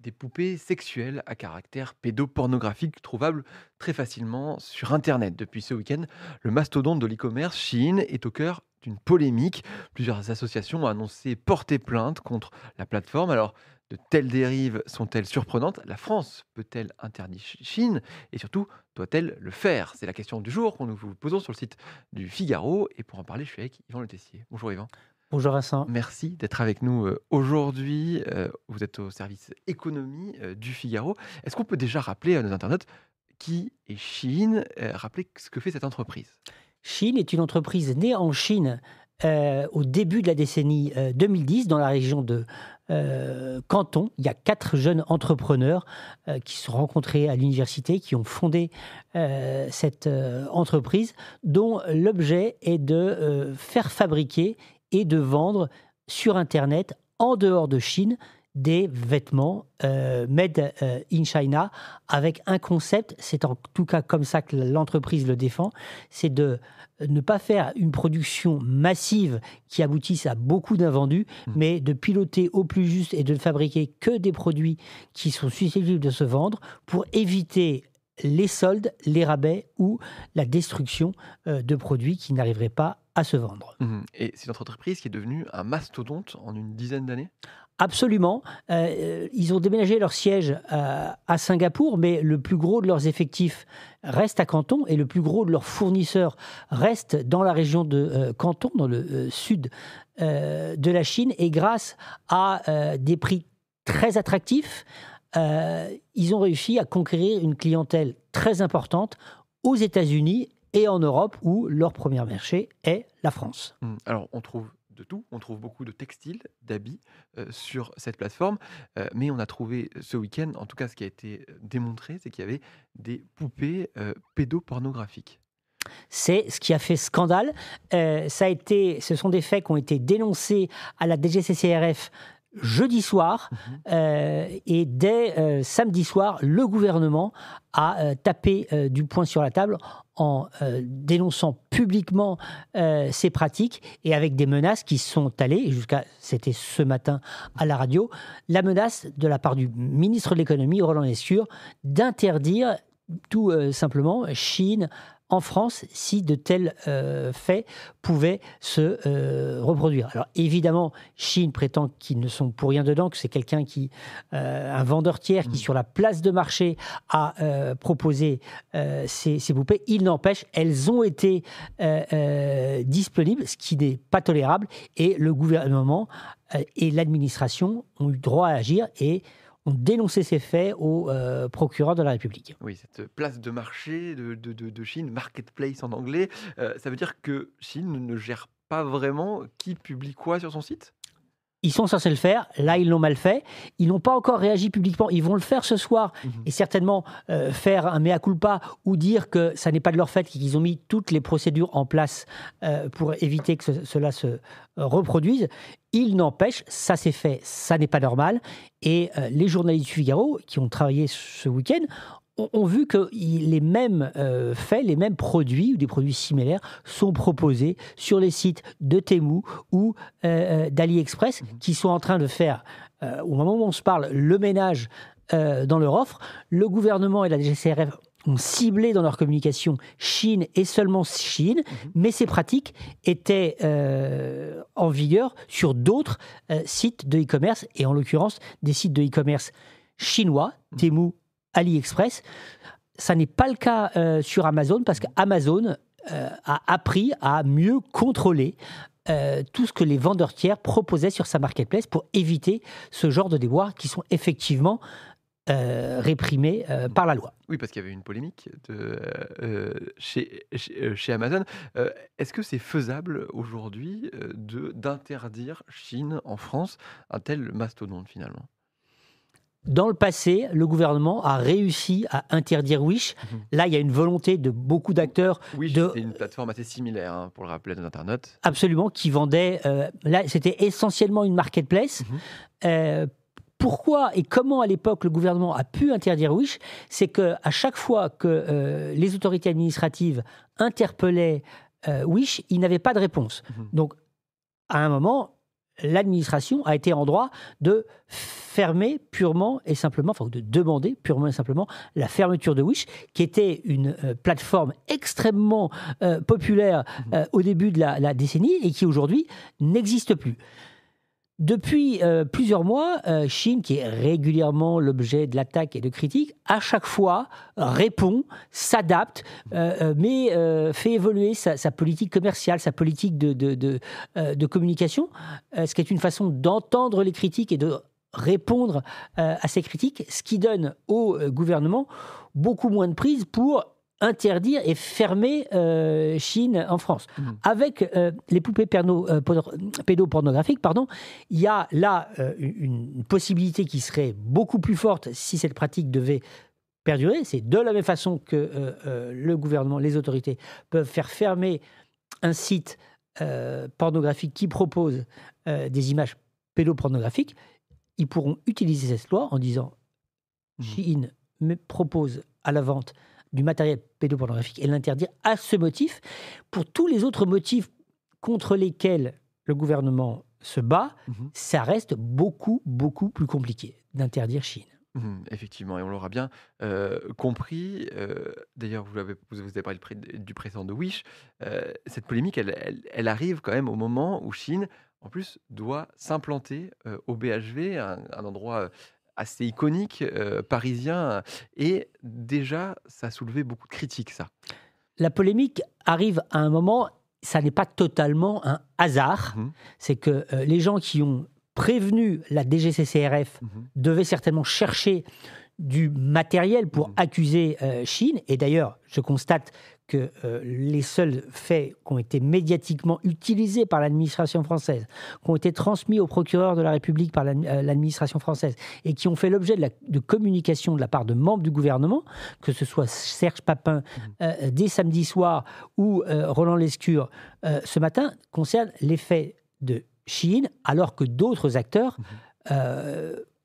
des poupées sexuelles à caractère pédopornographique trouvables très facilement sur Internet. Depuis ce week-end, le mastodonte de l'e-commerce Shein est au cœur d'une polémique. Plusieurs associations ont annoncé porter plainte contre la plateforme. Alors, de telles dérives sont-elles surprenantes? La France peut-elle interdire Shein? Et surtout, doit-elle le faire? C'est la question du jour qu'on nous vous posons sur le site du Figaro. Et pour en parler, je suis avec Yvan Le Tessier. Bonjour Yvan. Bonjour Vincent. Merci d'être avec nous, aujourd'hui. Vous êtes au service économie, du Figaro. Est-ce qu'on peut déjà rappeler à nos internautes qui est Shein? Rappeler ce que fait cette entreprise? Shein est une entreprise née en Chine au début de la décennie 2010 dans la région de Canton. Il y a 4 jeunes entrepreneurs qui se sont rencontrés à l'université, qui ont fondé cette entreprise dont l'objet est de faire fabriquer et de vendre sur Internet, en dehors de Chine, des vêtements made in China avec un concept, c'est en tout cas comme ça que l'entreprise le défend, c'est de ne pas faire une production massive qui aboutisse à beaucoup d'invendus, Mmh. mais de piloter au plus juste et de ne fabriquer que des produits qui sont susceptibles de se vendre pour éviter les soldes, les rabais ou la destruction de produits qui n'arriveraient pas à se vendre. Mmh, et c'est notre entreprise qui est devenue un mastodonte en une dizaine d'années? Absolument. Ils ont déménagé leur siège à Singapour, mais le plus gros de leurs effectifs reste à Canton et le plus gros de leurs fournisseurs reste dans la région de Canton, dans le sud de la Chine. Et grâce à des prix très attractifs, ils ont réussi à conquérir une clientèle très importante aux États-Unis et en Europe, où leur premier marché est la France. Mmh, alors on trouve de tout, on trouve beaucoup de textiles, d'habits, sur cette plateforme, mais on a trouvé ce week-end, en tout cas ce qui a été, démontré, c'est qu'il y avait des poupées, pédopornographiques. C'est ce qui a fait scandale. Ce sont des faits qui ont été dénoncés à la DGCCRF jeudi soir. Mmh. Et dès samedi soir, le gouvernement a tapé du poing sur la table en dénonçant publiquement ces pratiques et avec des menaces qui sont allées c'était ce matin à la radio, la menace de la part du ministre de l'économie, Roland Lescure, d'interdire tout simplement Chine en France si de tels faits pouvaient se reproduire. Alors évidemment, Chine prétend qu'ils ne sont pour rien dedans, que c'est quelqu'un un vendeur tiers qui Mmh. sur la place de marché a proposé ces poupées. Il n'empêche, elles ont été disponibles, ce qui n'est pas tolérable, et le gouvernement et l'administration ont eu droit à agir et ont dénoncé ces faits au procureur de la République. Oui, cette place de marché de Chine, marketplace en anglais, ça veut dire que Chine ne gère pas vraiment qui publie quoi sur son site? Ils sont censés le faire, là ils l'ont mal fait. Ils n'ont pas encore réagi publiquement, ils vont le faire ce soir Mmh. et certainement faire un mea culpa ou dire que ça n'est pas de leur fait, qu'ils ont mis toutes les procédures en place pour éviter que cela se reproduise. Il n'empêche, ça s'est fait, ça n'est pas normal. Et les journalistes du Figaro qui ont travaillé ce week-end ont vu que les mêmes faits, les mêmes produits ou des produits similaires sont proposés sur les sites de Temu ou d'AliExpress Mmh. qui sont en train de faire, au moment où on se parle, le ménage dans leur offre. Le gouvernement et la DGCCRF ont ciblé dans leur communication Chine et seulement Chine, Mmh. mais ces pratiques étaient en vigueur sur d'autres sites de e-commerce, et en l'occurrence des sites de e-commerce chinois, Mmh. Temu, AliExpress. Ça n'est pas le cas sur Amazon parce qu'Amazon a appris à mieux contrôler tout ce que les vendeurs tiers proposaient sur sa marketplace pour éviter ce genre de déboires qui sont effectivement réprimés par la loi. Oui, parce qu'il y avait une polémique chez Amazon. Est-ce que c'est faisable aujourd'hui, d'interdire Chine en France, un tel mastodonte finalement? Dans le passé, le gouvernement a réussi à interdire Wish. Mmh. Là, il y a une volonté de beaucoup d'acteurs Oui, de c'est une plateforme assez similaire, hein, pour le rappeler à nos internautes. absolument qui vendaient. Là, c'était essentiellement une marketplace. Mmh. Euh, Pourquoi et comment à l'époque le gouvernement a pu interdire Wish? C'est qu'à chaque fois que les autorités administratives interpellaient Wish, ils n'avaient pas de réponse. Mmh. Donc, à un moment, l'administration a été en droit de fermer purement et simplement, enfin de demander purement et simplement la fermeture de Wish, qui était une plateforme extrêmement populaire au début de la décennie et qui aujourd'hui n'existe plus. Depuis plusieurs mois, Chine, qui est régulièrement l'objet de l'attaque et de critiques, à chaque fois répond, s'adapte, mais fait évoluer sa politique commerciale, sa politique de communication, ce qui est une façon d'entendre les critiques et de répondre à ces critiques, ce qui donne au gouvernement beaucoup moins de prise pour interdire et fermer Chine en France. Avec les poupées pédopornographiques, il y a là une possibilité qui serait beaucoup plus forte si cette pratique devait perdurer. C'est de la même façon que le gouvernement, les autorités peuvent faire fermer un site pornographique qui propose des images pédopornographiques. Ils pourront utiliser cette loi en disant Chine me propose à la vente du matériel pédopornographique et l'interdire à ce motif. Pour tous les autres motifs contre lesquels le gouvernement se bat, ça reste beaucoup, beaucoup plus compliqué d'interdire Chine. Effectivement, et on l'aura bien compris. D'ailleurs, vous avez parlé du président de Wish. Cette polémique, elle arrive quand même au moment où Chine, en plus, doit s'implanter au BHV, un endroit assez iconique, parisien. Et déjà, ça a soulevé beaucoup de critiques, ça. La polémique arrive à un moment, ça n'est pas totalement un hasard. C'est que les gens qui ont prévenu la DGCCRF devaient certainement chercher du matériel pour accuser Chine. Et d'ailleurs, je constate que les seuls faits qui ont été médiatiquement utilisés par l'administration française, qui ont été transmis au procureur de la République par l'administration française et qui ont fait l'objet de communication de la part de membres du gouvernement, que ce soit Serge Papin dès samedi soir ou Roland Lescure ce matin, concernent les faits de Chine, alors que d'autres acteurs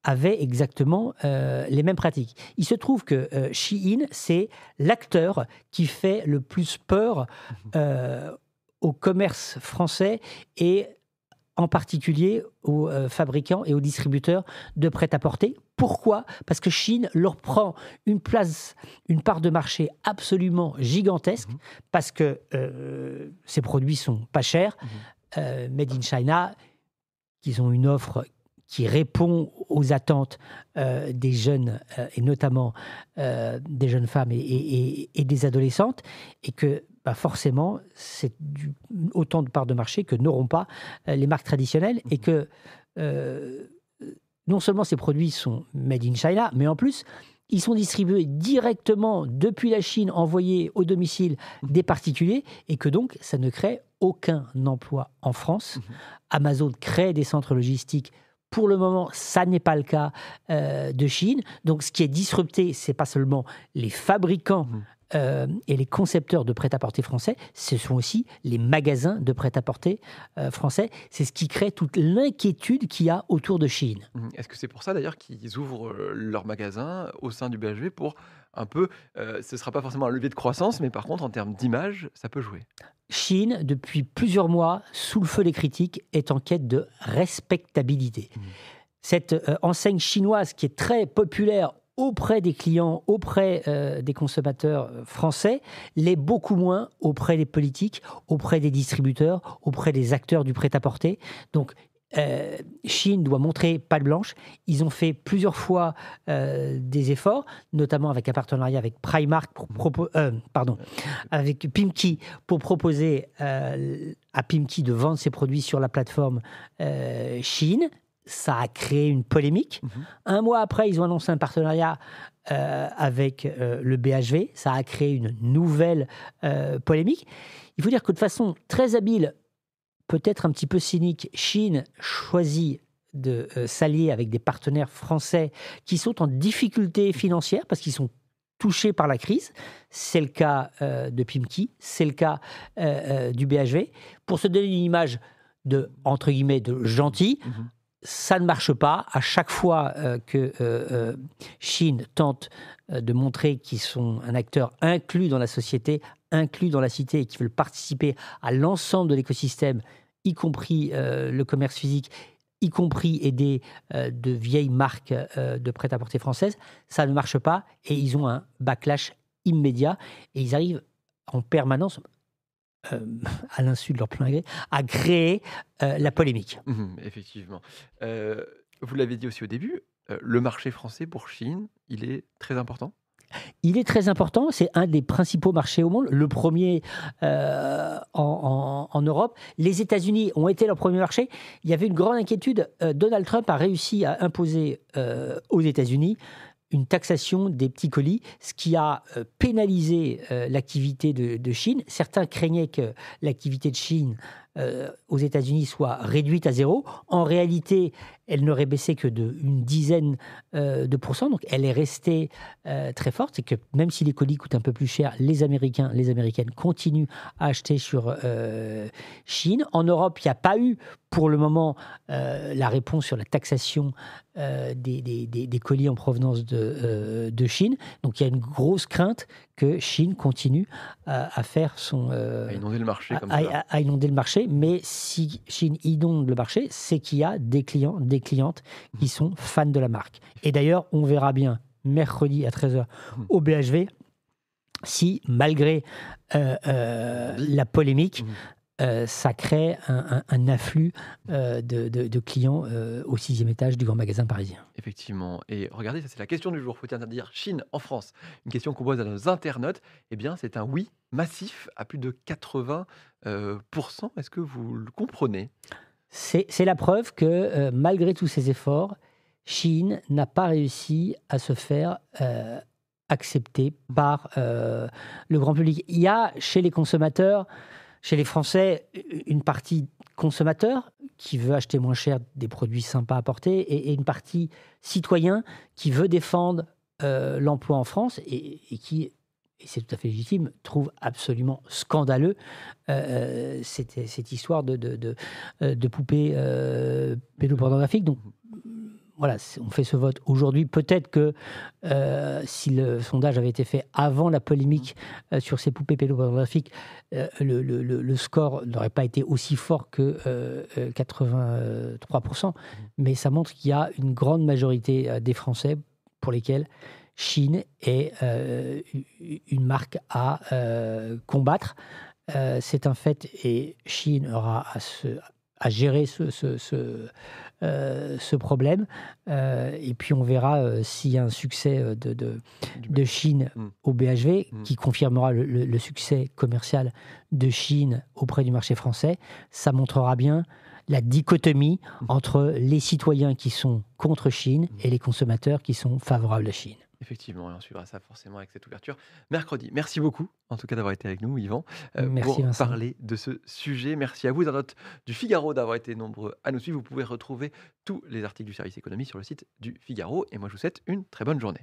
avaient exactement les mêmes pratiques. Il se trouve que Shein, c'est l'acteur qui fait le plus peur au commerce français et en particulier aux fabricants et aux distributeurs de prêt-à-porter. Pourquoi ? Parce que Chine leur prend une part de marché absolument gigantesque, parce que ces produits sont pas chers, made in China, qu'ils ont une offre qui répond aux attentes des jeunes, et notamment des jeunes femmes et des adolescentes, et que forcément, c'est autant de parts de marché que n'auront pas les marques traditionnelles, et que non seulement ces produits sont made in China, mais en plus, ils sont distribués directement depuis la Chine, envoyés au domicile des particuliers, et que donc, ça ne crée aucun emploi en France. Amazon crée des centres logistiques. Pour le moment, ça n'est pas le cas de Chine. Donc, ce qui est disrupté, ce n'est pas seulement les fabricants et les concepteurs de prêt-à-porter français, ce sont aussi les magasins de prêt-à-porter français. C'est ce qui crée toute l'inquiétude qu'il y a autour de Chine. Est-ce que c'est pour ça d'ailleurs qu'ils ouvrent leurs magasins au sein du BHV pour un peu, ce ne sera pas forcément un levier de croissance, mais par contre, en termes d'image, ça peut jouer? Chine, depuis plusieurs mois, sous le feu des critiques, est en quête de respectabilité. Cette enseigne chinoise qui est très populaire auprès des clients, auprès des consommateurs français, l'est beaucoup moins auprès des politiques, auprès des distributeurs, auprès des acteurs du prêt-à-porter. Donc, Chine doit montrer patte blanche. Ils ont fait plusieurs fois des efforts, notamment avec un partenariat avec Primark, avec Pimki, pour proposer à Pimki de vendre ses produits sur la plateforme Chine. Ça a créé une polémique. Un mois après, ils ont annoncé un partenariat avec le BHV. Ça a créé une nouvelle polémique. Il faut dire que de façon très habile, peut-être un petit peu cynique, Chine choisit de s'allier avec des partenaires français qui sont en difficulté financière parce qu'ils sont touchés par la crise. C'est le cas de Pimki, c'est le cas du BHV. Pour se donner une image de, entre guillemets, de gentil, ça ne marche pas. À chaque fois que Chine tente de montrer qu'ils sont un acteur inclus dans la société, inclus dans la cité et qui veulent participer à l'ensemble de l'écosystème, y compris le commerce physique, y compris aider de vieilles marques de prêt-à-porter françaises, ça ne marche pas et ils ont un backlash immédiat et ils arrivent en permanence, euh, à l'insu de leur plein gré, à créer la polémique. Effectivement. Vous l'avez dit aussi au début, le marché français pour Chine, il est très important? Il est très important, c'est un des principaux marchés au monde, le premier en Europe. Les États-Unis ont été leur premier marché. Il y avait une grande inquiétude. Donald Trump a réussi à imposer aux États-Unis une taxation des petits colis, ce qui a pénalisé l'activité de Chine. Certains craignaient que l'activité de Chine aux États-Unis soit réduite à zéro. En réalité, elle n'aurait baissé que d'une dizaine de pourcents, donc elle est restée très forte. C'est que même si les colis coûtent un peu plus cher, les Américains, les Américaines continuent à acheter sur Chine. En Europe, il n'y a pas eu pour le moment la réponse sur la taxation des colis en provenance de Chine. Donc il y a une grosse crainte que Chine continue à faire son... À inonder le marché comme ça. à inonder le marché, mais si Chine inonde le marché, c'est qu'il y a des clients, des clientes qui sont fans de la marque. Et d'ailleurs, on verra bien mercredi à 13h au BHV si, malgré la polémique, ça crée un afflux de clients au 6e étage du grand magasin parisien. Effectivement. Et regardez, ça c'est la question du jour. Faut interdire Chine en France? Une question qu'on pose à nos internautes. Eh bien, c'est un oui massif à plus de 80 Est-ce que vous le comprenez? C'est la preuve que, malgré tous ces efforts, Chine n'a pas réussi à se faire accepter par le grand public. Il y a chez les consommateurs, chez les Français, une partie consommateur qui veut acheter moins cher des produits sympas à porter et une partie citoyen qui veut défendre l'emploi en France et qui, et c'est tout à fait légitime, trouve absolument scandaleux cette histoire de poupées pédopornographiques. Donc voilà, on fait ce vote aujourd'hui. Peut-être que si le sondage avait été fait avant la polémique sur ces poupées pédopornographiques, le score n'aurait pas été aussi fort que 83%. Mais ça montre qu'il y a une grande majorité des Français pour lesquels Chine est une marque à combattre. C'est un fait et Chine aura à gérer ce problème. Et puis on verra s'il y a un succès de Chine au BHV qui confirmera le succès commercial de Chine auprès du marché français. Ça montrera bien la dichotomie entre les citoyens qui sont contre Chine et les consommateurs qui sont favorables à Chine. Effectivement, et on suivra ça forcément avec cette ouverture mercredi. Merci beaucoup, en tout cas, d'avoir été avec nous, Yvan, Merci pour Vincent. parler de ce sujet. Merci à vous, internautes du Figaro, d'avoir été nombreux à nous suivre. Vous pouvez retrouver tous les articles du service économie sur le site du Figaro. Et moi, je vous souhaite une très bonne journée.